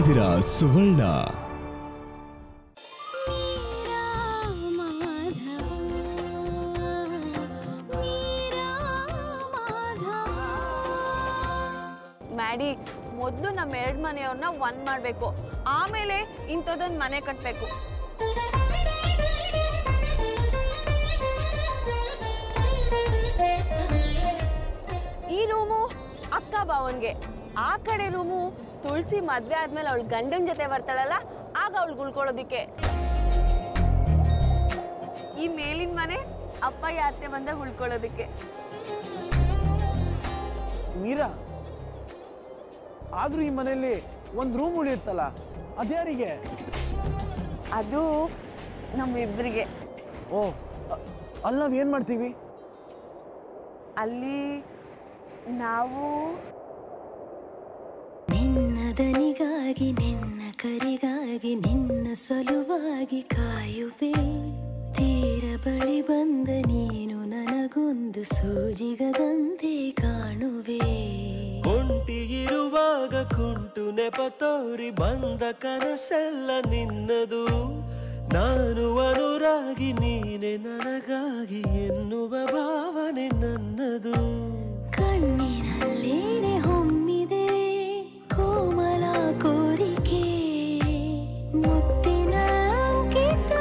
ಇದ್ದೀರಾ ಸುವರ್ಣ. ಮ್ಯಾಡಿ, ಮೊದಲು ನಮ್ಮ ಎರಡು ಮನೆಯವ್ರನ್ನ ಒಂದ್ ಮಾಡಬೇಕು, ಆಮೇಲೆ ಇಂಥದ್ದೊಂದು ಮನೆ ಕಟ್ಟಬೇಕು. ಈ ರೂಮು ಅಕ್ಕ ಬಾವನ್ಗೆ, ಆ ಕಡೆ ರೂಮು ತುಳಸಿ ಮದ್ವೆ ಆದ್ಮೇಲೆ ಅವಳ ಗಂಡನ ಜೊತೆ ಬರ್ತಾಳಲ್ಲ ಆಗ ಅವಳು ಉಳ್ಕೊಳ್ಳೋದಿಕ್ಕೆ. ಈ ಮೇಲಿನ ಮನೆ ಅಪ್ಪ ಯಾತ್ರೆ ಬಂದಾಗ ಉಳ್ಕೊಳ್ಳೋದಿಕ್ಕೆ. ಮೀರಾ, ಆದ್ರೂ ಈ ಮನೆಯಲ್ಲಿ ಒಂದು ರೂಮ್ ಉಳಿಯುತ್ತಲ್ಲ, ಅದ್ಯಾರಿಗೆ? ಅದು ನಮ್ಮಿಬ್ಬರಿಗೆ. ಓ, ಅಲ್ಲಿ ನಾವು ಏನು ಮಾಡ್ತೀವಿ? ಅಲ್ಲಿ ನಾವು ನಿನ್ನ ದನಿಗಾಗಿ, ನಿನ್ನ ಕರೆಗಾಗಿ, ನಿನ್ನ ಸಲುವಾಗಿ ಕಾಯುವೆ. ತೀರ ಬಳಿ ಬಂದ ನೀನು ನನಗೊಂದು ಸೂಜಿಗದಂತೆ ಕಾಣುವೆ. ಒಂಟಿಗಿರುವಾಗ ಕುಂಟು ನೆಪ ತೋರಿ ಬಂದ ಕನಸೆಲ್ಲ ನಿನ್ನದು. ನಾನು ಅನುರಾಗಿ ನೀನೆ ನನಗಾಗಿ ಎನ್ನುವ ಭಾವನೆ ನನ್ನದು. ಕಣ್ಣಿನಲ್ಲೇನೆ ಹೊಮ್ಮಿದೆ ಕೋಮಲ ಕೋರಿಕೆ, ಮುತ್ತಿನ ಅಂಕಿತ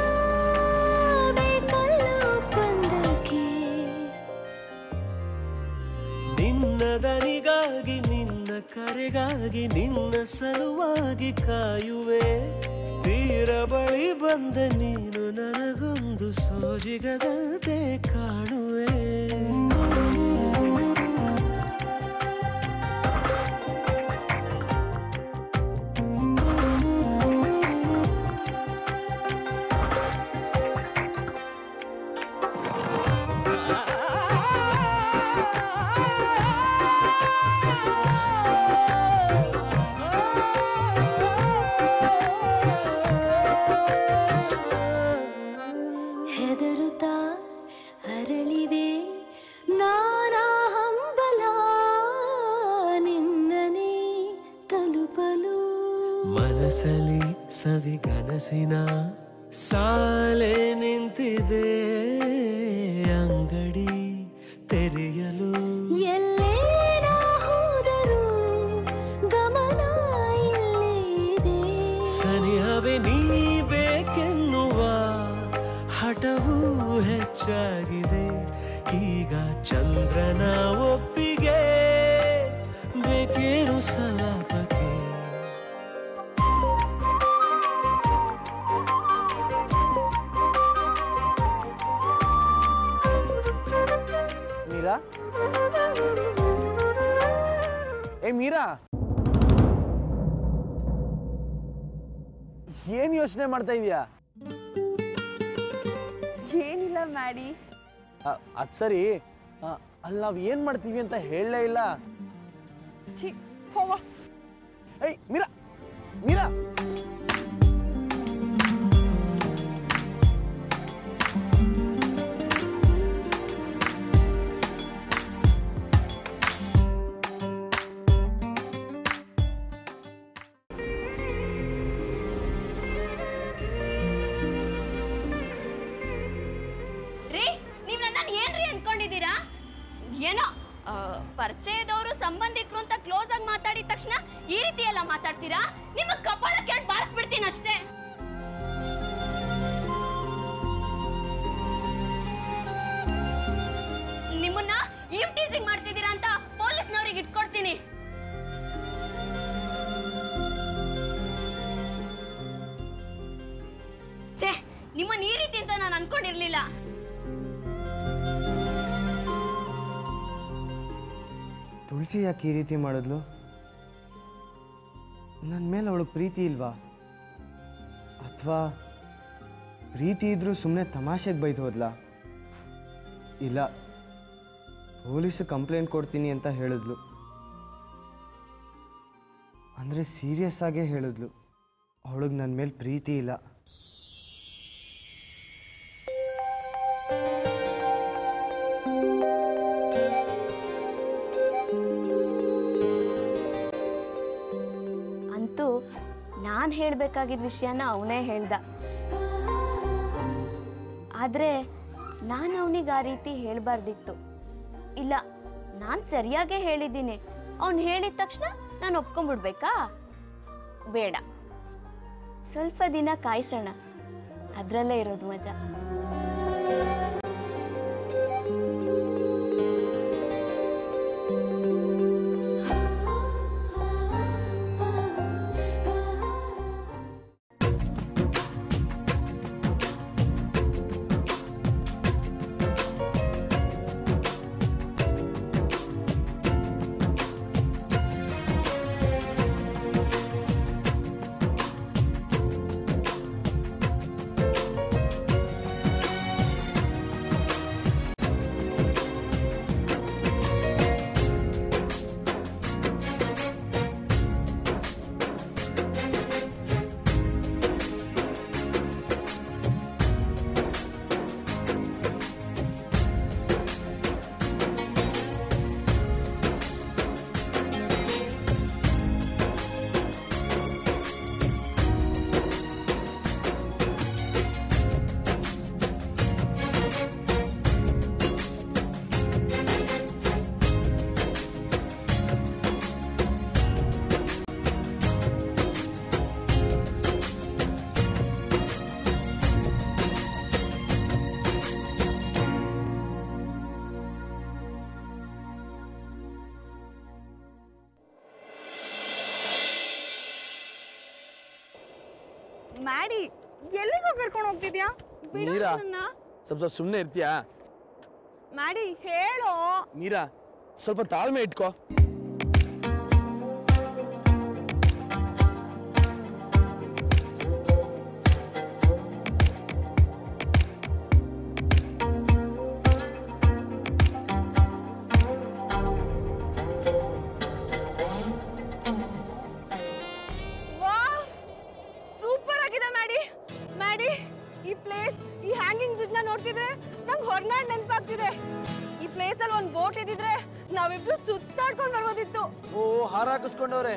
ಬೇಕಲ್ಲ ಒಪ್ಪಂದಕ್ಕೆ. ನಿನ್ನ ದನಿಗಾಗಿ, ನಿನ್ನ ಕರೆಗಾಗಿ, ನಿನ್ನ ಸಲುವಾಗಿ ಕಾಯುವೆ. ತೀರ ಬಳಿ ಬಂದ ನೀನು ನನಗೊಂದು ಸೋಜಿಗದಂತೆ ಕಾಣುವೆ. ಹೆದರುತ್ತಾ ಅರಳಿವೆ ನಾನಾ ಹಂಬಲ ನಿನ್ನನೆ ತಲುಪಲು. ಮನಸಲಿ ಸವಿಗನಸಿನ ಸಾಲೆ ನಿಂತಿದೆ, ಅಂಗಡಿ ತೆರೆಯಲು. ಎಲ್ಲೇ ನಾ ಹೋದರೂ ಗಮನ ಇಲ್ಲೇ ಇದೆ. ಸನಿಹವೇ ನೀ ಬೇಕೆನ್ನುವ ಹಠವೂ ಹೆಚ್ಚಾಗಿದೆ. ಈಗ ಚಂದ್ರನ ಒಪ್ಪಿಗೆ ಬೇಕೇನು ಸಲಾಪಕ್ಕೆ. ಮೀರಾ, ಏ ಮೀರಾ, ಏನ್ ಯೋಚನೆ ಮಾಡ್ತಾ ಇದೀಯಾ? ಏನಿಲ್ಲ ಮ್ಯಾಡಿ. ಅದ್ ಸರಿ, ಅಲ್ಲಿ ನಾವು ಏನ್ ಮಾಡ್ತೀವಿ ಅಂತ ಹೇಳಲೇ ಇಲ್ಲ. ಛೀ, ಹೋವ. ಏಯ್ ಮೀರಾ, ಮೀರಾ, ಏನೋ ಪರಿಚಯದವರು ಸಂಬಂಧಿಕರು ಅಂತ ಕ್ಲೋಸ್ ಆಗಿ ಮಾತಾಡಿದ ತಕ್ಷಣ ಈ ರೀತಿ ಎಲ್ಲ ಮಾತಾಡ್ತೀರಾ? ನಿಮ್ಮ ಕಪಾಳ ಕೆಳಗೆ ಬಾರಿಸ್ಬಿಡ್ತೀನಿ ಅಷ್ಟೇ. ನಿಮ್ಮನ್ನ ಈವ್ ಟೀಸಿಂಗ್ ಮಾಡ್ತಿದ್ದೀರಾ ಅಂತ ಪೊಲೀಸ್ನವರಿಗೆ ಇಟ್ಕೊಡ್ತೀನಿ. ಛೇ, ನಿಮ್ಮನ್ನ ಈ ರೀತಿ ಅಂತ ನಾನು ಅನ್ಕೊಂಡಿರ್ಲಿಲ್ಲ. ತುಳಸಿ ಯಾಕೆ ಈ ರೀತಿ ಮಾಡಿದ್ಲು? ನನ್ನ ಮೇಲೆ ಅವಳಿಗೆ ಪ್ರೀತಿ ಇಲ್ವಾ? ಅಥವಾ ಪ್ರೀತಿ ಇದ್ರೂ ಸುಮ್ಮನೆ ತಮಾಷೆಗೆ ಬೈದು ಹೋದ್ಲಾ? ಇಲ್ಲ, ಪೊಲೀಸ್ ಕಂಪ್ಲೇಂಟ್ ಕೊಡ್ತೀನಿ ಅಂತ ಹೇಳಿದ್ಲು. ಅಂದರೆ ಸೀರಿಯಸ್ ಆಗೇ ಹೇಳಿದ್ಲು, ಅವಳಿಗೆ ನನ್ನ ಮೇಲೆ ಪ್ರೀತಿ ಇಲ್ಲ. ನಾನು ಹೇಳಬೇಕಾಗಿದ್ದ ವಿಷಯನ ಅವನೇ ಹೇಳ್ದ. ಆದರೆ ನಾನು ಅವನಿಗೆ ಆ ರೀತಿ ಹೇಳಬಾರ್ದಿತ್ತು. ಇಲ್ಲ, ನಾನು ಸರಿಯಾಗೇ ಹೇಳಿದ್ದೀನಿ. ಅವನು ಹೇಳಿದ ತಕ್ಷಣ ನಾನು ಒಪ್ಕೊಂಡ್ಬಿಡ್ಬೇಕಾ? ಬೇಡ, ಸ್ವಲ್ಪ ದಿನ ಕಾಯಿಸೋಣ, ಅದರಲ್ಲೇ ಇರೋದು ಮಜಾ. ಮ್ಯಾಡಿ, ಎಲ್ಲಿಗೋ ಕರ್ಕೊಂಡು ಹೋಗ್ತಿದ್ಯಾ? ಮೀರಾ, ಸ್ವಲ್ಪ ಸುಮ್ಮನೆ ಇರ್ತೀಯಾ? ಮ್ಯಾಡಿ ಹೇಳೋ. ಮೀರಾ, ಸ್ವಲ್ಪ ತಾಳ್ಮೆ ಇಟ್ಕೋ. ಸೂಪರ್ ಆಗಿದೆ ಮ್ಯಾಡಿ. ಮ್ಯಾಡಿ, ಈ ಪ್ಲೇಸ್, ಈ ಹ್ಯಾಂಗಿಂಗ್ ಬ್ರಿಡ್ಜ್ ನ ನೋಡ್ತಿದ್ರೆ ನಂಗೆ ಹೊರನಾಡ್ ನೆನಪಾಗ್ತಿದೆ. ಈ ಪ್ಲೇಸ್ ಅಲ್ಲಿ ಒಂದು ಬೋಟ್ ಇದ್ದಿದ್ರೆ ನಾವಿಬ್ರು ಸುತ್ತಾಡ್ಕೊಂಡು ಬರ್ಬೋದಿತ್ತು. ಓ, ಹಾರ ಹಾಕಿಸ್ಕೊಂಡವ್ರೆ.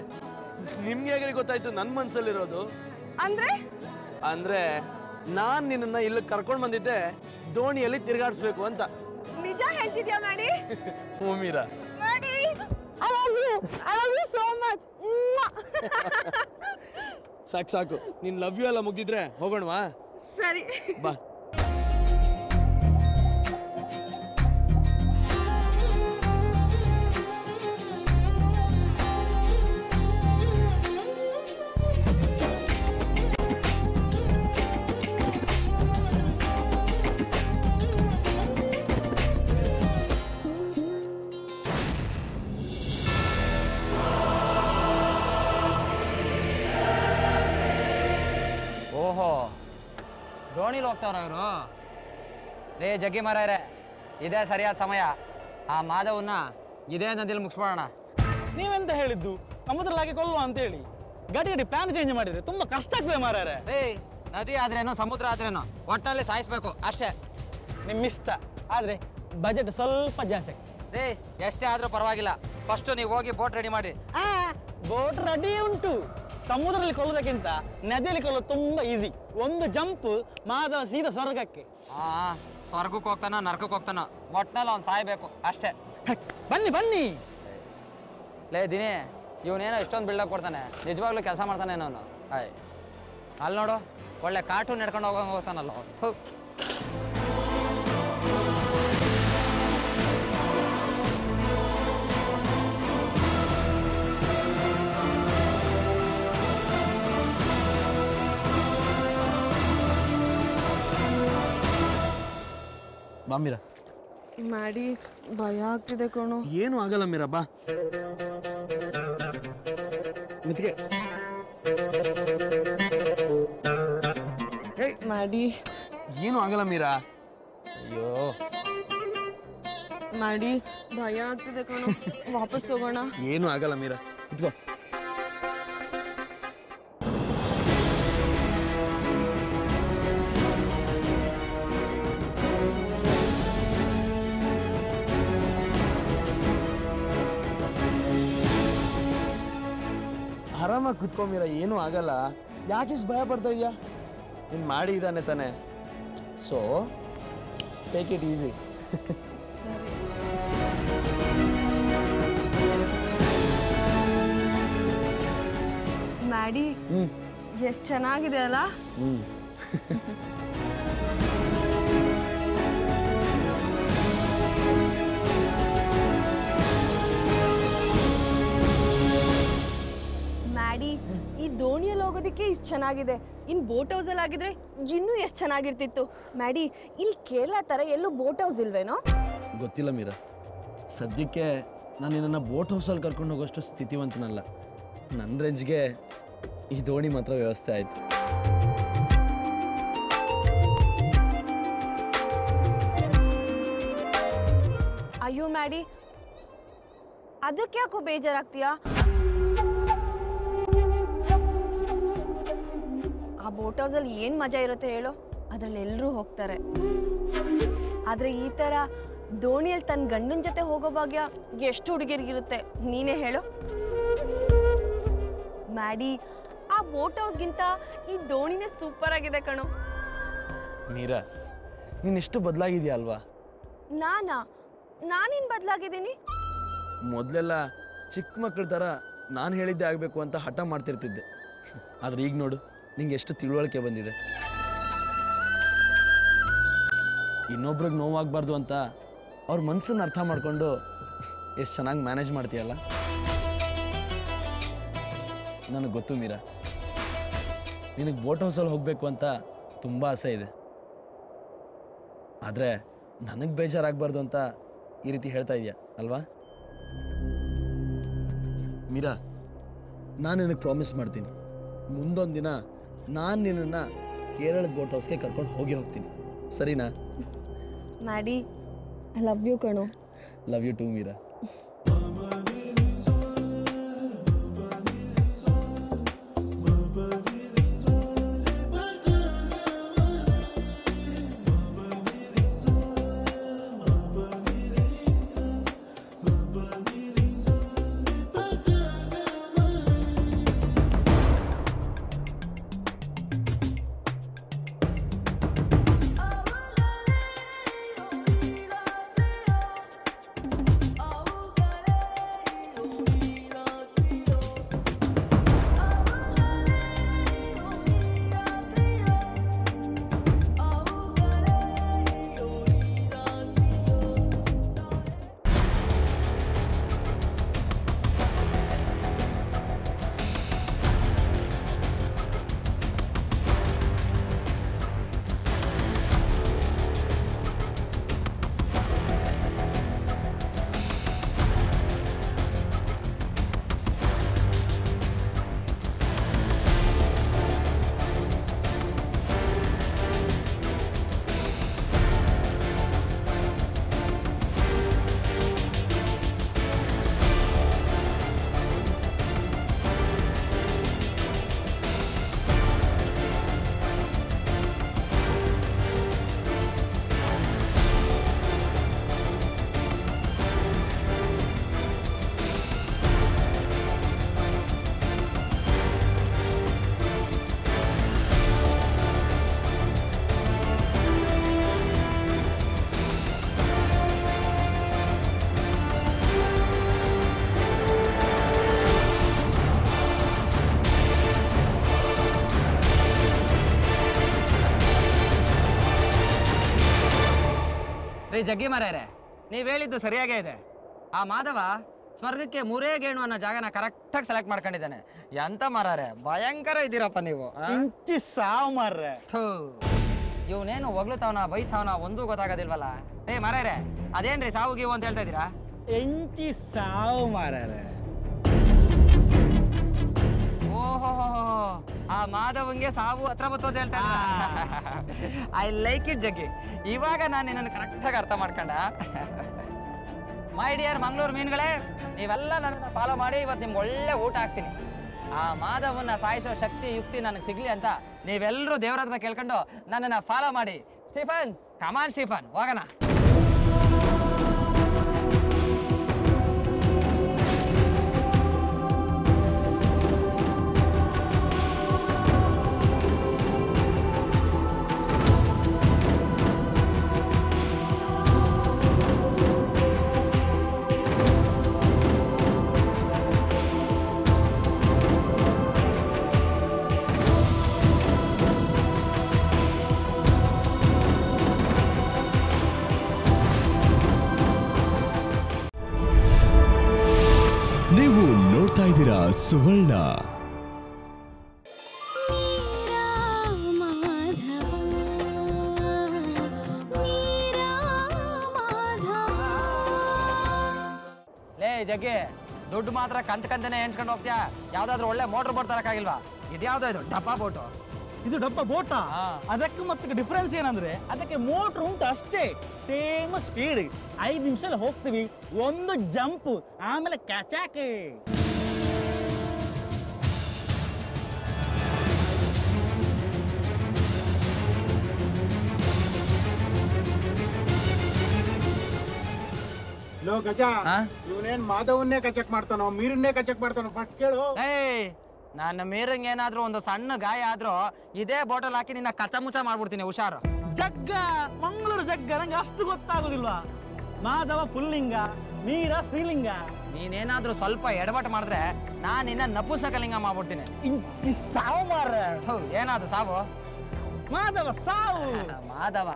ನಿಮ್ಗೆ ಹೇಗೆ ಗೊತ್ತಾಯ್ತು ನನ್ನ ಮನ್ಸಲ್ಲಿರೋದು? ಅಂದ್ರೆ ನಾನ್ ನಿನ್ನ ಇಲ್ಲಿ ಕರ್ಕೊಂಡು ಬಂದಿದ್ದೆ ದೋಣಿಯಲ್ಲಿ ತಿರುಗಾಡಿಸ್ಬೇಕು ಅಂತ. ನಿಜ ಹೇಳ್ತಿದ್ಯಾ ಮ್ಯಾಡಿ? ಹ್ಞೂ Meera. ಮ್ಯಾಡಿ, I love you. I love you so much. ಸಾಕು ಸಾಕು, ನಿನ್ ಲವ್ ಯು ಎಲ್ಲ ಮುಗ್ದಿದ್ರೆ ಹೋಗೋಣವಾ? ಸರಿ ಬಾ. ಓಹೋ, ದೋಣಿಲಿ ಹೋಗ್ತಾವ್ರ ಇವರು? ರೇ ಜಗ್ಗಿ ಮಾರಾಯರೆ, ಇದೇ ಸರಿಯಾದ ಸಮಯ. ಆ ಮಾಧವನ್ನ ಇದೇ ನದಿಲಿ ಮುಗಿಸ್ಬೋಣ. ನೀವೆಂತ ಹೇಳಿದ್ದು ಸಮುದ್ರಲಾಗಿ ಕೊಲ್ಲುವ ಅಂತೇಳಿ? ಗಡಿ ಪ್ಲಾನ್ ಚೇಂಜ್ ಮಾಡಿದ್ರೆ ತುಂಬಾ ಕಷ್ಟ ಆಗ್ತದೆ ಮಾರಾಯರೆ. ರೇ, ನದಿ ಆದ್ರೇನು ಸಮುದ್ರ ಆದ್ರೇನು ಒಟ್ಟಿನಲ್ಲಿ ಸಾಯಿಸ್ಬೇಕು ಅಷ್ಟೇ. ನಿಮ್ಮಿಷ್ಟ, ಆದ್ರೆ ಬಜೆಟ್ ಸ್ವಲ್ಪ ಜಾಸ್ತಿ. ರೇ, ಎಷ್ಟೇ ಆದ್ರೂ ಪರವಾಗಿಲ್ಲ, ಫಸ್ಟ್ ನೀವು ಹೋಗಿ ಬೋಟ್ ರೆಡಿ ಮಾಡಿ. ಬೋಟ್ ರೆಡಿ ಉಂಟು. ಸಮುದ್ರದಲ್ಲಿ ಕೊಲ್ಲೋದಕ್ಕಿಂತ ನದಿಯಲ್ಲಿ ಕೊಲ್ಲೋದು ತುಂಬಾ ಈಸಿ. ಒಂದು ಜಂಪ್, ಮಾಧವ ಸೀದಾ ಸ್ವರ್ಗಕ್ಕೆ. ಸ್ವರ್ಗಕ್ಕೆ ಹೋಗ್ತಾನೋ ನರ್ಕಕ್ಕೆ ಹೋಗ್ತಾನೋ, ಒಟ್ಟಿನಲ್ಲಿ ಅವ್ನು ಸಾಯ್ಬೇಕು ಅಷ್ಟೇ. ಬನ್ನಿ ಬನ್ನಿ. ಲೇ ದಿನೇ, ಇವನೇನೋ ಇಷ್ಟೊಂದು ಬಿಲ್ಡಪ್ ಕೊಡ್ತಾನೆ, ನಿಜವಾಗ್ಲೂ ಕೆಲಸ ಮಾಡ್ತಾನೆ ಅವನು. ಅಲ್ಲಿ ನೋಡು, ಒಳ್ಳೆ ಕಾರ್ಟೂನ್ ನಡ್ಕೊಂಡು ಹೋಗ್ತಾನಲ್ಲ ಅವನು. ಬಾ ಮೀರಾ. ಮ್ಯಾಡಿ, ಭಯ ಆಗ್ತಿದೆ ಕಣೋ. ಏನು ಆಗಲ್ಲ ಮೀರಾ, ಬಾ. ಮಿತ್ಗೆ ಮ್ಯಾಡಿ, ಏನು ಆಗಲ್ಲ ಮೀರಾ. ಅಯ್ಯೋ ಮ್ಯಾಡಿ, ಭಯ ಆಗ್ತಿದೆ ಕಣೋ. ವಾಪಸ್ ಹೋಗೋಣ. ಏನು ಆಗಲ್ಲ ಮೀರಾ, ಇದ್ಕೋ. ಆರಾಮಾಗಿ ಕುತ್ಕೊಂಬೀರ, ಏನೂ ಆಗಲ್ಲ. ಯಾಕೆ ಭಯ ಪಡ್ತಾ ಇದೆಯಾ? ನೀನು ಮಾಡಿ ಇದ್ದಾನೆ ತಾನೆ, ಸೊ ಟೇಕ್ ಇಟ್ ಈಸಿ. ಸರಿ. ಮ್ಯಾಡಿ ಎಷ್ಟು ಚೆನ್ನಾಗಿದೆ ಅಲ್ಲ? ಮ್ಯಾಡಿ, ಈ ದೋಣಿಯಲ್ಲಿ ಹೋಗೋದಕ್ಕೆ ಇಷ್ಟು ಚೆನ್ನಾಗಿದೆ, ಇನ್ನು ಬೋಟ್ ಹೌಸಲ್ಲಿ ಆಗಿದ್ರೆ ಇನ್ನೂ ಎಷ್ಟು ಚೆನ್ನಾಗಿರ್ತಿತ್ತು. ಮ್ಯಾಡಿ, ಇಲ್ಲಿ ಕೇರಳ ಥರ ಎಲ್ಲೂ ಬೋಟ್ ಹೌಸ್ ಇಲ್ವೇನೋ? ಗೊತ್ತಿಲ್ಲ ಮೀರಾ, ಸದ್ಯಕ್ಕೆ ನಾನು ನಿನ್ನನ್ನು ಬೋಟ್ ಹೌಸಲ್ಲಿ ಕರ್ಕೊಂಡು ಹೋಗೋಷ್ಟು ಸ್ಥಿತಿವಂತನಲ್ಲ. ನನ್ನ ರೇಂಜ್ಗೆ ಈ ದೋಣಿ ಮಾತ್ರ ವ್ಯವಸ್ಥೆ ಆಯಿತು. ಅಯ್ಯೋ ಮ್ಯಾಡಿ, ಅದಕ್ಕೆ ಯಾಕೋ ಬೇಜಾರಾಗ್ತೀಯಾ? ಆ ಬೋಟ್ ಹೌಸಲ್ಲಿ ಏನು ಮಜಾ ಇರುತ್ತೆ ಹೇಳು, ಅದರಲ್ಲಿ ಎಲ್ಲರೂ ಹೋಗ್ತಾರೆ. ಆದರೆ ಈ ಥರ ದೋಣಿಯಲ್ಲಿ ತನ್ನ ಗಂಡನ ಜೊತೆ ಹೋಗೋ ಭಾಗ್ಯ ಎಷ್ಟು ಹುಡುಗಿರಿಗಿರುತ್ತೆ ನೀನೇ ಹೇಳು. ಮ್ಯಾಡಿ, ಆ ಬೋಟ್ ಹೌಸ್ಗಿಂತ ಈ ದೋಣಿನೇ ಸೂಪರ್ ಆಗಿದೆ ಕಣೋ. ಮೀರಾ, ನೀನು ಎಷ್ಟು ಬದಲಾಗಿದೆಯಾ ಅಲ್ವಾ? ನಾನೇನು ಬದಲಾಗಿದ್ದೀನಿ? ಮೊದಲೆಲ್ಲ ಚಿಕ್ಕ ಮಕ್ಕಳ ಥರ ನಾನು ಹೇಳಿದ್ದೆ ಆಗಬೇಕು ಅಂತ ಹಠ ಮಾಡ್ತಿರ್ತಿದ್ದೆ. ಆದರೆ ಈಗ ನೋಡು, ನಿಂಗೆ ಎಷ್ಟು ತಿಳುವಳಿಕೆ ಬಂದಿದೆ. ಇನ್ನೊಬ್ರಿಗೆ ನೋವಾಗಬಾರ್ದು ಅಂತ ಅವ್ರ ಮನಸ್ಸನ್ನು ಅರ್ಥ ಮಾಡಿಕೊಂಡು ಎಷ್ಟು ಚೆನ್ನಾಗಿ ಮ್ಯಾನೇಜ್ ಮಾಡ್ತೀಯಲ್ಲ. ನನಗೆ ಗೊತ್ತು ಮೀರಾ, ನಿನಗೆ ಬೋಟ್ ಹೌಸಲ್ಲಿ ಹೋಗಬೇಕು ಅಂತ ತುಂಬ ಆಸೆ ಇದೆ. ಆದರೆ ನನಗೆ ಬೇಜಾರಾಗಬಾರ್ದು ಅಂತ ಈ ರೀತಿ ಹೇಳ್ತಾ ಇದೆಯಾ ಅಲ್ವಾ? ಮೀರಾ, ನಾನು ನಿನಗೆ ಪ್ರಾಮಿಸ್ ಮಾಡ್ತೀನಿ, ಮುಂದೊಂದು ದಿನ ನಾನು ನಿನ್ನನ್ನು ಕೇರಳದ ಬೋಟ್ ಹೌಸ್ಗೆ ಕರ್ಕೊಂಡು ಹೋಗ್ತೀನಿ, ಸರಿನಾ? ಮ್ಯಾಡಿ, ಐ ಲವ್ ಯು ಕಣೋ. Love you too Meera. ರೀ ಜಗ್ಗಿ ಮಾರ್ಯಾರೆ, ನೀವು ಹೇಳಿದ್ದು ಸರಿಯಾಗೇ ಇದೆ. ಆ ಮಾಧವ ಸ್ವರ್ಗಕ್ಕೆ ಮೂರೇ ಗೇಣು ಅನ್ನೋ ಜಾಗನ ಕರೆಕ್ಟಾಗಿ ಸೆಲೆಕ್ಟ್ ಮಾಡ್ಕೊಂಡಿದ್ದಾನೆ. ಎಂತ ಮಾರಾರೆ, ಭಯಂಕರ ಇದ್ದೀರಪ್ಪ ನೀವು. ಇಂಚಿ ಸಾವು ಮಾರ್ರೆ. ಇವನೇನು ಹೊಗ್ಳುತ್ತವನ ಬೈತಾವನ ಒಂದೂ ಗೊತ್ತಾಗೋದಿಲ್ವಲ್ಲ. ಏ ಮಾರ್ಯಾರೆ, ಅದೇನ್ರಿ ಸಾವು ಗೀವು ಅಂತ ಹೇಳ್ತಾ ಇದ್ದೀರಾ? ಎಂಚಿ ಸಾವು ಮಾರ್ರೆ. ಓಹೋ, ಆ ಮಾಧವಂಗೆ ಸಾವು ಹತ್ರ ಬತ್ತು ಅಂತ ಹೇಳ್ತಾ ಐ ಲೈಕ್ ಇಟ್ ಜಗ್ಗಿ. ಇವಾಗ ನಾನು ನಿನ್ನನ್ನು ಕರೆಕ್ಟಾಗಿ ಅರ್ಥ ಮಾಡ್ಕೊಂಡ. ಮೈ ಡಿಯರ್ ಮಂಗಳೂರು ಮೀನುಗಳೇ, ನೀವೆಲ್ಲ ನನ್ನನ್ನು ಫಾಲೋ ಮಾಡಿ ಇವತ್ತು ನಿಮ್ಗೆ ಒಳ್ಳೆ ಊಟ ಹಾಕ್ತೀನಿ. ಆ ಮಾಧವನ್ನ ಸಾಯಿಸೋ ಶಕ್ತಿ ಯುಕ್ತಿ ನನಗೆ ಸಿಗ್ಲಿ ಅಂತ ನೀವೆಲ್ಲರೂ ದೇವ್ರ ಹತ್ರ ಕೇಳ್ಕೊಂಡು ನನ್ನನ್ನು ಫಾಲೋ ಮಾಡಿ. ಸ್ಟೀಫನ್, ಕಮಾನ್ ಸ್ಟೀಫನ್, ಹೋಗೋಣ. ನೋಡ್ತಾ ಇದ್ದೀರಾ ಸುವರ್ಣ. ಲೇ ಜಗ್ಗಿ, ದುಡ್ಡು ಮಾತ್ರ ಕಂತನೇ ಎಣ್ಸ್ಕೊಂಡು ಹೋಗ್ತೀಯಾ? ಯಾವ್ದಾದ್ರು ಒಳ್ಳೆ ಮೋಟರ್ ಬೋಟ್ ತರಕ್ಕಾಗಿಲ್ವಾ? ಇದ್ಯಾವ್ದೋ ಇದು ಡಬ್ಬ ಬೋಟು? ಇದು ಡಬ್ಬ ಬೋಟಾ? ಅದಕ್ಕೆ ಮತ್ತೆ ಡಿಫ್ರೆನ್ಸ್ ಏನಂದ್ರೆ ಅದಕ್ಕೆ ಮೋಟ್ರ್ ಉಂಟು ಅಷ್ಟೇ, ಸೇಮ್ ಸ್ಪೀಡ್. 5 ನಿಮಿಷ ಹೋಗ್ತೀವಿ, ಒಂದು ಜಂಪ್, ಆಮೇಲೆ ಕ್ಯಾಚಾಕೆ. ಲೋ ಗಜ, ಇವನೇನ್ ಮಾಧವನ್ನೇ ಕಚಕ್ ಮಾಡ್ತಾನೋ ಮೀರನ್ನೇ ಕಚಕ್ ಮಾಡ್ತಾನೋ ಫಸ್ಟ್ ಕೇಳು. ನನ್ನ ಮೀರಂಗ್ ಏನಾದ್ರೂ ಒಂದು ಸಣ್ಣ ಗಾಯ ಆದ್ರೂ ಇದೇ ಬಾಟಲ್ ಹಾಕಿ ನಿನ್ನ ಕಚಮುಚ ಮಾಡ್ಬಿಡ್ತೀನಿ, ಹುಷಾರು. ಜಗ್ಗ, ಮಂಗಳೂರು ಜಗ್ಗ, ನಂಗೆ ಅಷ್ಟು ಗೊತ್ತಾಗೋದಿಲ್ವಾ? ಮಾಧವ ಪುಲ್ಲಿಂಗ, ಮೀರ ಶ್ರೀಲಿಂಗ. ನೀನೇನಾದ್ರೂ ಸ್ವಲ್ಪ ಎಡವಟ್ ಮಾಡಿದ್ರೆ ನಾನ್ ನಿನ್ನ ನಪುಂಸಕಲಿಂಗ ಮಾಡ್ಬಿಡ್ತೀನಿ. ಇಂಚಿ ಸಾವು ಮಾರ. ಏನಾದ್ರು ಸಾವು? ಮಾಧವ ಸಾವು. ಮಾಧವ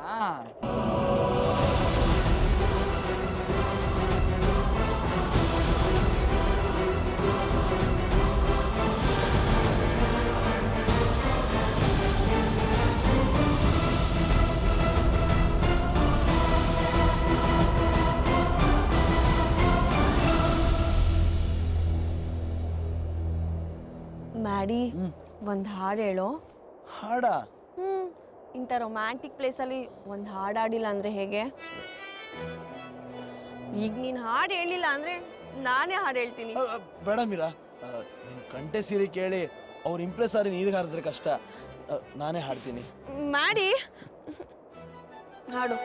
ಮ್ಯಾಡಿ, ಒಂದು ಹಾಡು ಹೇಳೋ. ಹಾಡ? ಇಂಥ ರೊಮ್ಯಾಂಟಿಕ್ ಪ್ಲೇಸಲ್ಲಿ ಒಂದು ಹಾಡು ಹಾಡಿಲ್ಲ ಅಂದ್ರೆ ಹೇಗೆ? ಈಗ ನೀನು ಹಾಡು ಹೇಳಿಲ್ಲ ಅಂದ್ರೆ ನಾನೇ ಹಾಡು ಹೇಳ್ತೀನಿ. ಬೇಡ ಮೀರಾ, ಕಂಠೆ ಸೀರೆ ಕೇಳಿ ಅವ್ರು ಇಂಪ್ರೆಸ್ ಆಗಿ ನೀರಿಗೆ ಹಾರಿದ್ರೆ ಕಷ್ಟ. ನಾನೇ ಹಾಡ್ತೀನಿ. ಮ್ಯಾಡಿ, ಹಾಡು.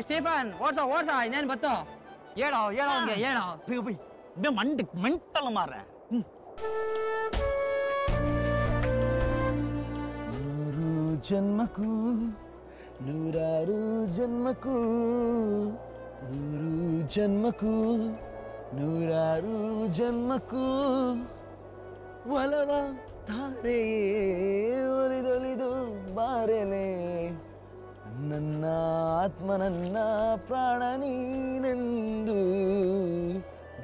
ಸ್ಟೀಫನ್, ಓಡ್ಸ ಇನ್ನೇನು ಬತ್ತು? ಹೇಳೋ ಹಂಗೆ ಹೇಳೋ. ಮೆಂಟಲ್ ಮಾರ. ನೂರು ಜನ್ಮಕ್ಕೂ ನೂರಾರು ಜನ್ಮಕ್ಕೂ, ನೂರು ಜನ್ಮಕ್ಕೂ ನೂರಾರು ಜನ್ಮಕ್ಕೂ ಒಲವ ತಾರೆಯೇ ಒಲಿದೊಲಿದು ಬಾರೆಲೆ, ನನ್ನ ಆತ್ಮ ನನ್ನ ಪ್ರಾಣ ನೀನೆಂದು.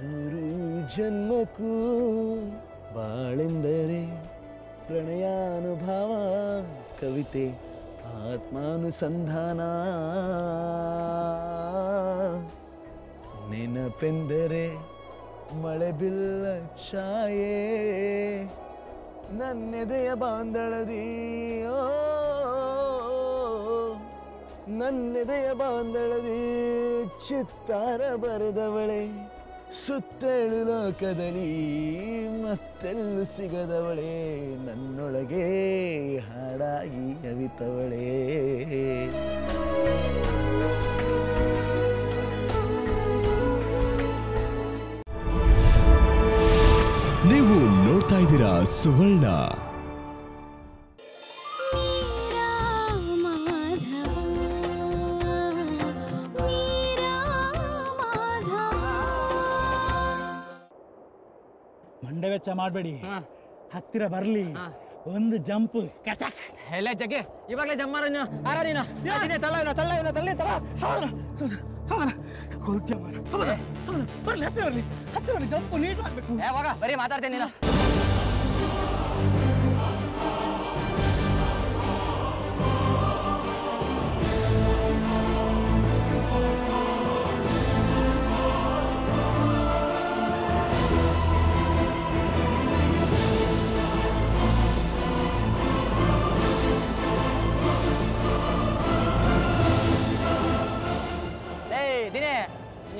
ನೂರು ಜನ್ಮಕ್ಕೂ ಬಾಳೆಂದರೆ ಪ್ರಣಯಾನುಭವ, ಕವಿತೆ ಆತ್ಮಾನುಸಂಧಾನ, ನೆನಪೆಂದರೆ ಮಳೆ ಬಿಲ್ಲ ಛಾಯೆ, ನನ್ನೆದೆಯ ಬಾಂದಳದಿ, ನನ್ನೆದೆಯ ಬಾಂದಳದಿ ಚಿತ್ತಾರ ಬರೆದವಳೆ, ಸುತ್ತೇಳು ಲೋಕದಲ್ಲಿ ಮತ್ತೆಲ್ಲೂ ಸಿಗದವಳೆ, ನನ್ನೊಳಗೆ ಹಾಡಾಗಿ ಅವಿತವಳೆ. ನೀವು ನೋಡ್ತಾ ಇದ್ದೀರಾ ಸುವರ್ಣ. ಮಂಡೆ ವೆಚ್ಚ ಮಾಡಬೇಡಿ, ಹತ್ತಿರ ಬರ್ಲಿ, ಒಂದು ಜಂಪ್ ಕ್ಯಾಚಕ್. ಎಲ್ಲ ಜಗ್ಗೆ ಇವಾಗಲೇ ಜಮ್ಮರ ನೀನು ಆರ ನೀನು ತಳ್ಳಿ ಕೊಲ್ತ್ಯ ಮಾರ. ಬರ್ಲಿ, ಹತ್ತಿರ ಬರ್ಲಿ, ಜಂಪ್ ನೀಟ್ ಆಗ್ಬೇಕು. ಯಾವಾಗ ಬರೀ ಮಾತಾಡ್ತೇನೆ ನೀನು.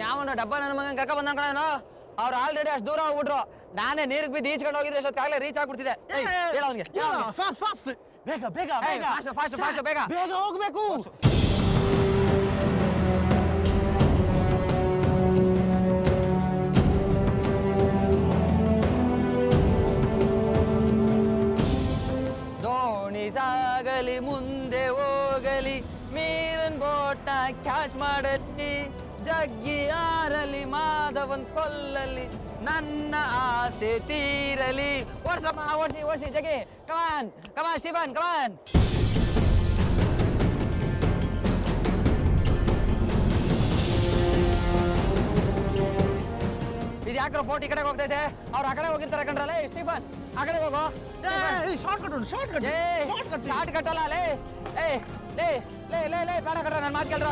ಯಾವನು ಡಬ್ಬ ನನ್ನ ಮಗನ್ ಕರ್ಕ ಬಂದ ಕಣೋ, ಅವ್ರು ಆಲ್ರೆಡಿ ಅಷ್ಟು ದೂರ ಹೋಗ್ಬಿಟ್ರು. ನಾನೇ ನೀರಿಗೆ ಬಿದ್ದು ಈಚ್ಕೊಂಡು ಹೋಗಿದ್ರೆ ಅಷ್ಟೊತ್ತಾಗಲೇ ರೀಚ್ ಆಗ್ಬಿಡ್ತಿದೆ. ಹೇಳ ಅವ್ನಿಗೆ, ಬೇಗ ಹೋಗ್ಬೇಕು. ದೋಣಿ ಸಾಗಲಿ ಮುಂದೆ ಹೋಗಲಿ, ಮೀರನ್ ಬೋಟ ಕ್ಯಾಚ್ ಮಾಡಲಿ, ಜಗ್ಗಿ ಆರಲಿ ಮಾಧವನ್ ಕೊಲ್ಲಲಿ, ನನ್ನ ಆಸೆ ತೀರಲಿ. ಓಡ್ಸಿ ಜಗ್ಗಿ, ಕಮಾನ್ ಶಿವನ್ ಕಮಾನ್. ಯಾಕ್ರೋ ಫೋರ್ಟ್ ಈ ಕಡೆ ಹೋಗ್ತೈತೆ ಅವ್ರು ಆ ಕಡೆ ಹೋಗಿರ್ತಾರೆ ಕಣ್ರಲ್ಲ ಸ್ಟೀಫನ್ ಆ ಕಡೆ ಹೋಗೋ ಶಾರ್ಟ್ ಕಟ್ ಉಂಟು ಶಾರ್ಟ್ ಕಟ್ ಶಾರ್ಟ್ ಕಟ್ಟಲ್ಲ ಲೇ ಲೇ ಲೇ ಲೇ ಲೇ ಬೇಡ ಕಟ್ರ ನನ್ನ ಮಾತು ಕೇಳ್ರ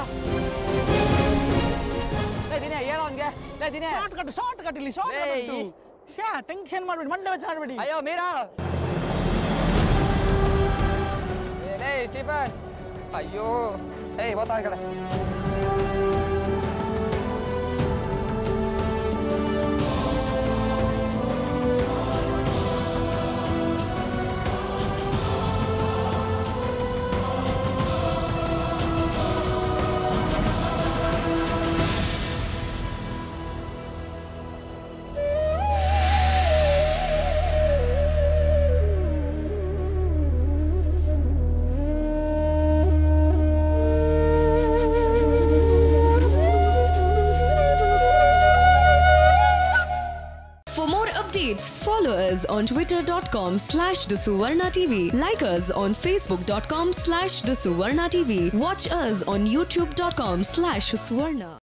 ಲೇ ದಿನೇ ಹೇಳೋ ಅವ್ನಿಗೆ ಲೇ ದಿನೇ ಶಾರ್ಟ್ ಕಟ್ ಇಲ್ಲಿ ಶಾರ್ಟ್ ಕಟ್ ಉಂಟು ಟೆನ್ಷನ್ ಮಾಡ್ಬೇಡಿ ಮಂಡೆ ವೆಚ್ಚ ಮಾಡಬೇಡಿ ಅಯ್ಯೋ ಮೀರಾ ಲೇ ಸ್ಟೀಫನ್ ಅಯ್ಯೋ ಗೊತ್ತಾ ಈ ಕಡೆ Follow us on twitter.com/thesuvarna.tv. Like us on facebook.com/thesuvarna.tv. Watch us on youtube.com/suvarna.